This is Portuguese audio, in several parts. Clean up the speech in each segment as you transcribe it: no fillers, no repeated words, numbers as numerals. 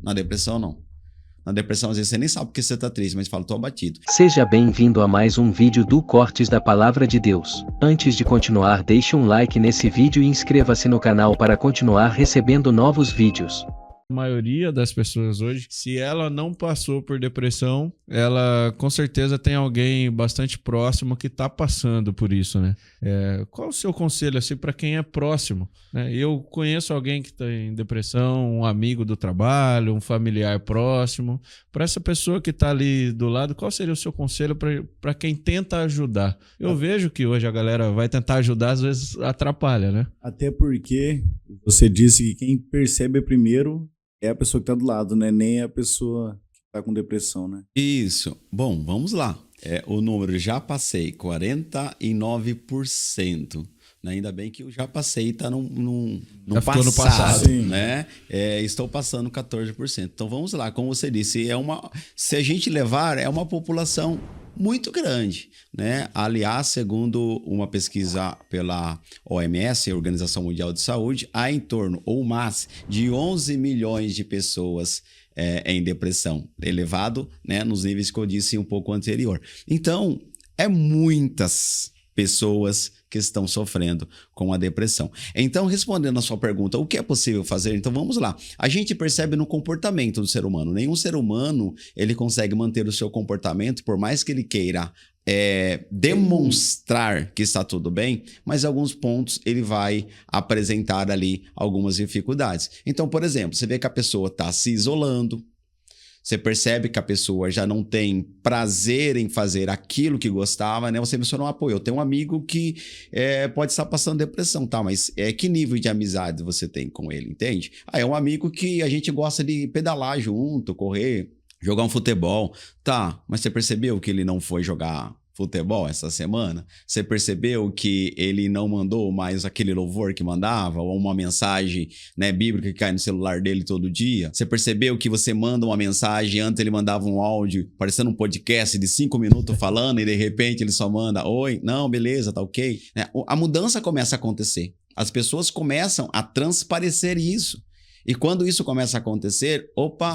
Na depressão, não. Na depressão, às vezes, você nem sabe porque você tá triste, mas fala, tô abatido. Seja bem-vindo a mais um vídeo do Cortes da Palavra de Deus. Antes de continuar, deixe um like nesse vídeo e inscreva-se no canal para continuar recebendo novos vídeos. A maioria das pessoas hoje, se ela não passou por depressão, ela com certeza tem alguém bastante próximo que está passando por isso, né? Qual o seu conselho assim para quem é próximo? Né? Eu conheço alguém que está em depressão, um amigo do trabalho, um familiar próximo. Para essa pessoa que está ali do lado, qual seria o seu conselho para quem tenta ajudar? Eu vejo que hoje a galera vai tentar ajudar, às vezes atrapalha, né? Até porque você disse que quem percebe primeiro é a pessoa que está do lado, né? Nem a pessoa que está com depressão, né? Isso. Bom, vamos lá. O número já passei, 49%. Né? Ainda bem que eu já passei e está no passado, né? Estou passando 14%. Então vamos lá, como você disse, se a gente levar, é uma população muito grande, né? Aliás, segundo uma pesquisa pela OMS, a Organização Mundial de Saúde, há em torno ou mais de 11 milhões de pessoas em depressão, elevado, né, nos níveis que eu disse um pouco anterior. Então, é muitas pessoas que estão sofrendo com a depressão. Então, respondendo a sua pergunta, o que é possível fazer? Então, vamos lá. A gente percebe no comportamento do ser humano. Nenhum ser humano ele consegue manter o seu comportamento, por mais que ele queira demonstrar que está tudo bem, mas em alguns pontos ele vai apresentar ali algumas dificuldades. Então, por exemplo, você vê que a pessoa está se isolando, você percebe que a pessoa já não tem prazer em fazer aquilo que gostava, né? Você mencionou um apoio. Eu tenho um amigo que pode estar passando depressão, tá? Mas que nível de amizade você tem com ele, entende? É um amigo que a gente gosta de pedalar junto, correr, jogar um futebol. Tá, mas você percebeu que ele não foi jogar futebol essa semana? Você percebeu que ele não mandou mais aquele louvor que mandava ou uma mensagem, né, bíblica que cai no celular dele todo dia? Você percebeu que você manda uma mensagem, antes ele mandava um áudio parecendo um podcast de 5 minutos falando e de repente ele só manda oi, não, beleza, tá ok? A mudança começa a acontecer. As pessoas começam a transparecer isso. E quando isso começa a acontecer,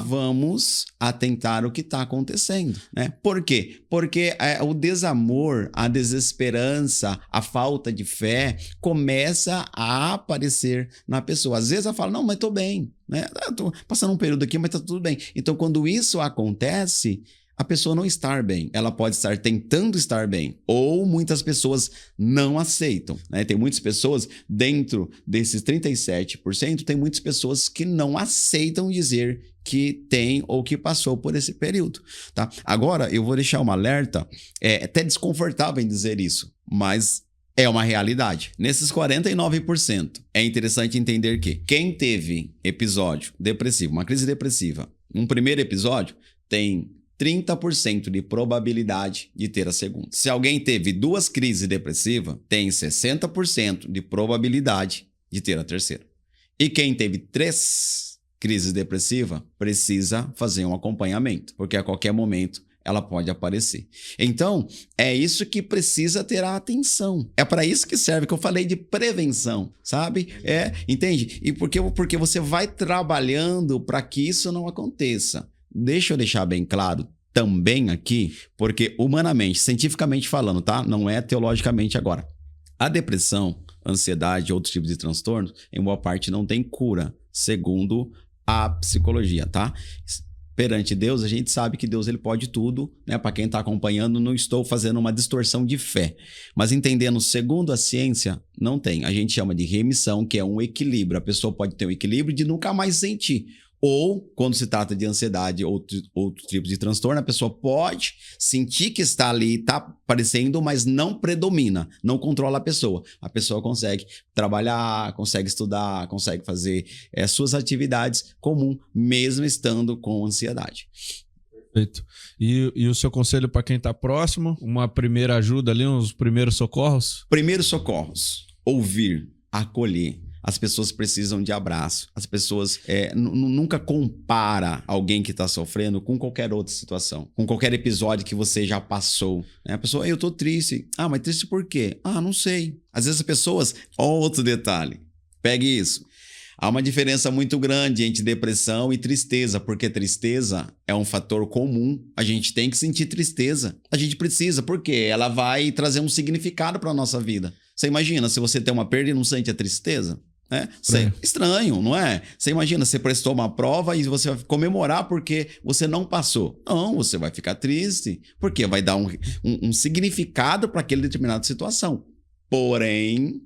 vamos atentar o que está acontecendo, né? Por quê? Porque o desamor, a desesperança, a falta de fé começa a aparecer na pessoa. Às vezes ela fala, não, mas tô bem, né? Tô passando um período aqui, mas tá tudo bem. Então, quando isso acontece, a pessoa não está bem, ela pode estar tentando estar bem, ou muitas pessoas não aceitam, né? Tem muitas pessoas, dentro desses 37%, tem muitas pessoas que não aceitam dizer que tem ou que passou por esse período, tá? Agora, eu vou deixar um alerta, até desconfortável em dizer isso, mas é uma realidade. Nesses 49%, é interessante entender que quem teve episódio depressivo, uma crise depressiva, um primeiro episódio, tem 30% de probabilidade de ter a segunda. Se alguém teve 2 crises depressivas, tem 60% de probabilidade de ter a terceira. E quem teve 3 crises depressivas, precisa fazer um acompanhamento, porque a qualquer momento ela pode aparecer. Então, é isso que precisa ter a atenção. É para isso que serve, que eu falei de prevenção, sabe? Entende? E porque você vai trabalhando para que isso não aconteça. Deixa eu deixar bem claro também aqui, porque humanamente, cientificamente falando, tá? Não é teologicamente agora. A depressão, ansiedade e outros tipos de transtornos, em boa parte não tem cura, segundo a psicologia, tá? Perante Deus, a gente sabe que Deus ele pode tudo, né? Para quem está acompanhando, não estou fazendo uma distorção de fé. Mas entendendo, segundo a ciência, não tem. A gente chama de remissão, que é um equilíbrio. A pessoa pode ter um equilíbrio de nunca mais sentir. Ou, quando se trata de ansiedade ou outro tipo de transtorno, a pessoa pode sentir que está ali, está aparecendo, mas não predomina, não controla a pessoa. A pessoa consegue trabalhar, consegue estudar, consegue fazer suas atividades comuns, mesmo estando com ansiedade. Perfeito. E o seu conselho para quem está próximo? Uma primeira ajuda ali, uns primeiros socorros? Primeiros socorros, ouvir, acolher. As pessoas precisam de abraço. As pessoas nunca compara alguém que está sofrendo com qualquer outra situação, com qualquer episódio que você já passou. A pessoa, eu tô triste. Ah, mas triste por quê? Ah, não sei. Às vezes as pessoas... Outro detalhe. Pegue isso. Há uma diferença muito grande entre depressão e tristeza, porque tristeza é um fator comum. A gente tem que sentir tristeza. A gente precisa, porque ela vai trazer um significado para a nossa vida. Você imagina, se você tem uma perda e não sente a tristeza? Estranho, não é? Você imagina, você prestou uma prova e você vai comemorar porque você não passou. Não, você vai ficar triste, porque vai dar um significado para aquela determinada situação. Porém,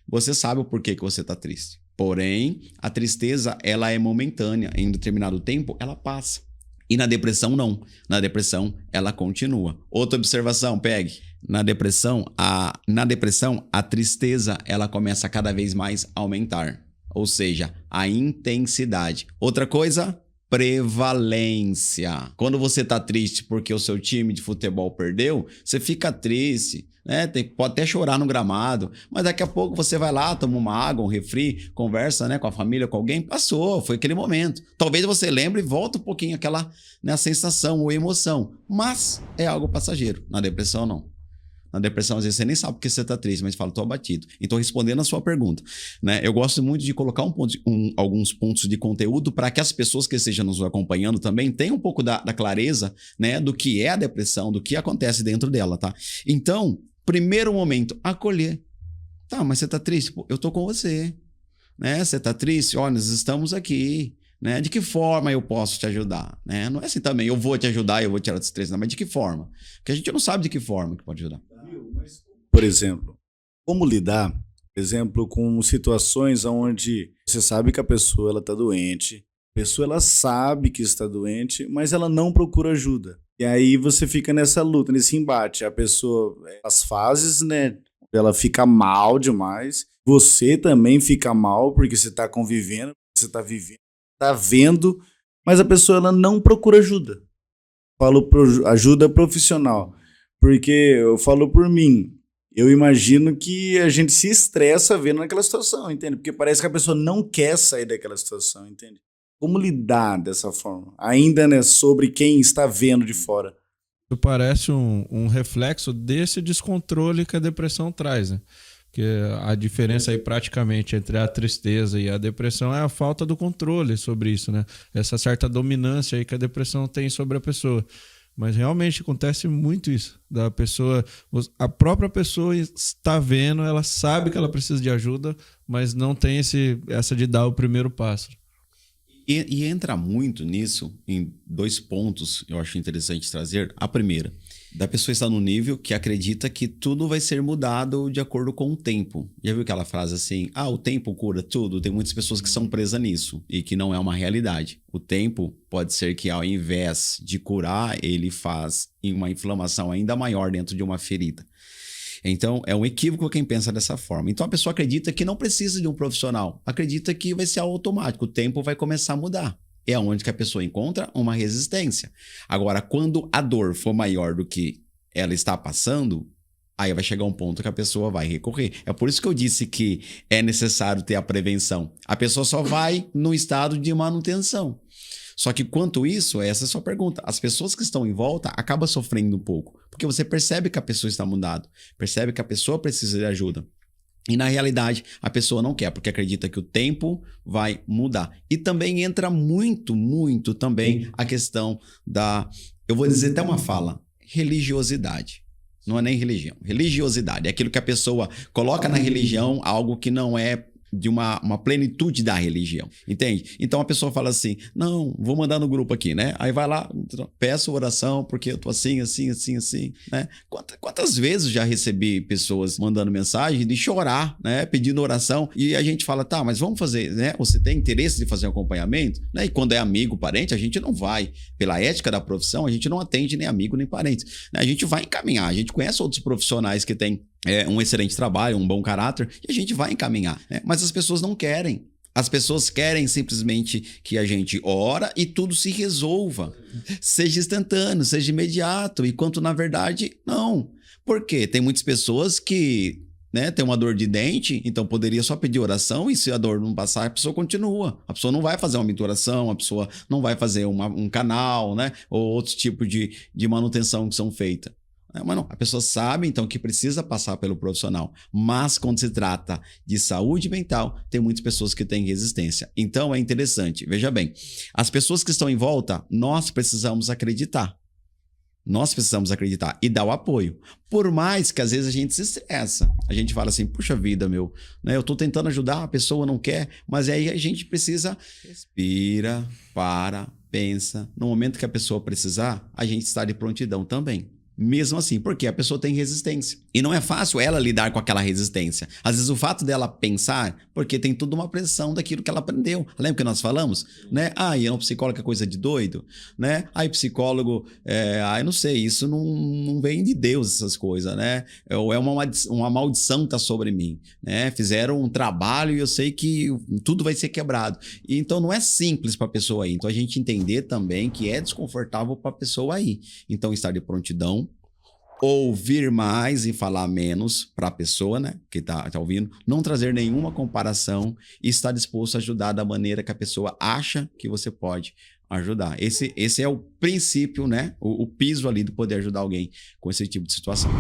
você sabe o porquê que você está triste. Porém, a tristeza, ela é momentânea. Em determinado tempo, ela passa. E na depressão, não. Na depressão, ela continua. Outra observação, pegue. Na depressão, a tristeza, ela começa a cada vez mais aumentar. Ou seja, a intensidade. Outra coisa, prevalência. Quando você está triste porque o seu time de futebol perdeu, você fica triste. Pode até chorar no gramado, mas daqui a pouco você vai lá, toma uma água, um refri, conversa com a família, com alguém, passou, foi aquele momento. Talvez você lembre e volta um pouquinho aquela sensação ou emoção, mas é algo passageiro. Na depressão, não. Na depressão, às vezes, você nem sabe porque você está triste, mas fala, estou abatido. Então, respondendo a sua pergunta, eu gosto muito de colocar alguns pontos de conteúdo para que as pessoas que estejam nos acompanhando também tenham um pouco da clareza, do que é a depressão, do que acontece dentro dela, tá? Então, primeiro momento, acolher. Tá, mas você tá triste? Pô, eu tô com você. Você tá triste? Olha, nós estamos aqui. De que forma eu posso te ajudar? Não é assim também, eu vou te ajudar, eu vou tirar desse estresse, não, mas de que forma? Porque a gente não sabe de que forma que pode ajudar. Por exemplo, como lidar, por exemplo, com situações onde você sabe que a pessoa ela tá doente, a pessoa ela sabe que está doente, mas ela não procura ajuda. E aí você fica nessa luta, nesse embate. A pessoa, as fases, ela fica mal demais. Você também fica mal porque você está convivendo, você está vivendo, está vendo, mas a pessoa ela não procura ajuda. Falo ajuda profissional, porque eu falo por mim. Eu imagino que a gente se estressa vendo naquela situação, entende? Porque parece que a pessoa não quer sair daquela situação, entende? Como lidar dessa forma? Ainda, sobre quem está vendo de fora. Isso parece um reflexo desse descontrole que a depressão traz, né? Porque a diferença aí praticamente entre a tristeza e a depressão é a falta do controle sobre isso, né? Essa certa dominância aí que a depressão tem sobre a pessoa. Mas realmente acontece muito isso, da pessoa, a própria pessoa está vendo, ela sabe que ela precisa de ajuda, mas não tem essa de dar o primeiro passo. E entra muito nisso em 2 pontos eu acho interessante trazer. A primeira, da pessoa estar no nível que acredita que tudo vai ser mudado de acordo com o tempo. Já viu aquela frase assim, o tempo cura tudo? Tem muitas pessoas que são presas nisso e que não é uma realidade. O tempo pode ser que ao invés de curar, ele faz uma inflamação ainda maior dentro de uma ferida. Então, é um equívoco quem pensa dessa forma. Então, a pessoa acredita que não precisa de um profissional. Acredita que vai ser automático. O tempo vai começar a mudar. É onde que a pessoa encontra uma resistência. Agora, quando a dor for maior do que ela está passando, aí vai chegar um ponto que a pessoa vai recorrer. É por isso que eu disse que é necessário ter a prevenção. A pessoa só vai no estado de manutenção. Só que quanto isso, essa é a sua pergunta. As pessoas que estão em volta acabam sofrendo um pouco. Porque você percebe que a pessoa está mudada. Percebe que a pessoa precisa de ajuda. E na realidade, a pessoa não quer, porque acredita que o tempo vai mudar. E também entra muito, muito também a questão eu vou dizer até uma fala, religiosidade. Não é nem religião, religiosidade. É aquilo que a pessoa coloca na religião, algo que não é de uma plenitude da religião, entende? Então a pessoa fala assim, não, vou mandar no grupo aqui, né? Aí vai lá, peço oração porque eu tô assim, né? Quantas vezes já recebi pessoas mandando mensagem de chorar, né? Pedindo oração e a gente fala, tá, mas vamos fazer, né? Você tem interesse de fazer um acompanhamento? Né? E quando é amigo, parente, a gente não vai. Pela ética da profissão, a gente não atende nem amigo nem parente. Né? A gente vai encaminhar, a gente conhece outros profissionais que têm um excelente trabalho, um bom caráter, e a gente vai encaminhar, né? Mas as pessoas não querem. As pessoas querem simplesmente que a gente ora e tudo se resolva. Seja instantâneo, seja imediato, enquanto na verdade, não. Por quê? Tem muitas pessoas que tem uma dor de dente, então poderia só pedir oração e se a dor não passar, a pessoa continua. A pessoa não vai fazer uma menturação, a pessoa não vai fazer um canal, né? Ou outros tipos de manutenção que são feitas. Mas não, a pessoa sabe, então, que precisa passar pelo profissional. Mas quando se trata de saúde mental, tem muitas pessoas que têm resistência. Então, é interessante. Veja bem, as pessoas que estão em volta, nós precisamos acreditar. Nós precisamos acreditar e dar o apoio. Por mais que às vezes a gente se estressa. A gente fala assim, puxa vida, meu, né? Eu tô tentando ajudar, a pessoa não quer, mas aí a gente precisa respira, pensa. No momento que a pessoa precisar, a gente está de prontidão também. Mesmo assim, porque a pessoa tem resistência. E não é fácil ela lidar com aquela resistência. Às vezes o fato dela pensar, porque tem toda uma pressão daquilo que ela aprendeu. Lembra que nós falamos? Né? E é um psicólogo é coisa de doido, né? Aí psicólogo, eu não sei, isso não vem de Deus essas coisas, né? Ou é uma maldição que tá sobre mim, né? Fizeram um trabalho e eu sei que tudo vai ser quebrado. E então não é simples para a pessoa ir. Então a gente entender também que é desconfortável para a pessoa ir. Então estar de prontidão, ouvir mais e falar menos para a pessoa, né, que tá ouvindo, não trazer nenhuma comparação e estar disposto a ajudar da maneira que a pessoa acha que você pode ajudar. Esse é o princípio, né, o piso ali do poder ajudar alguém com esse tipo de situação.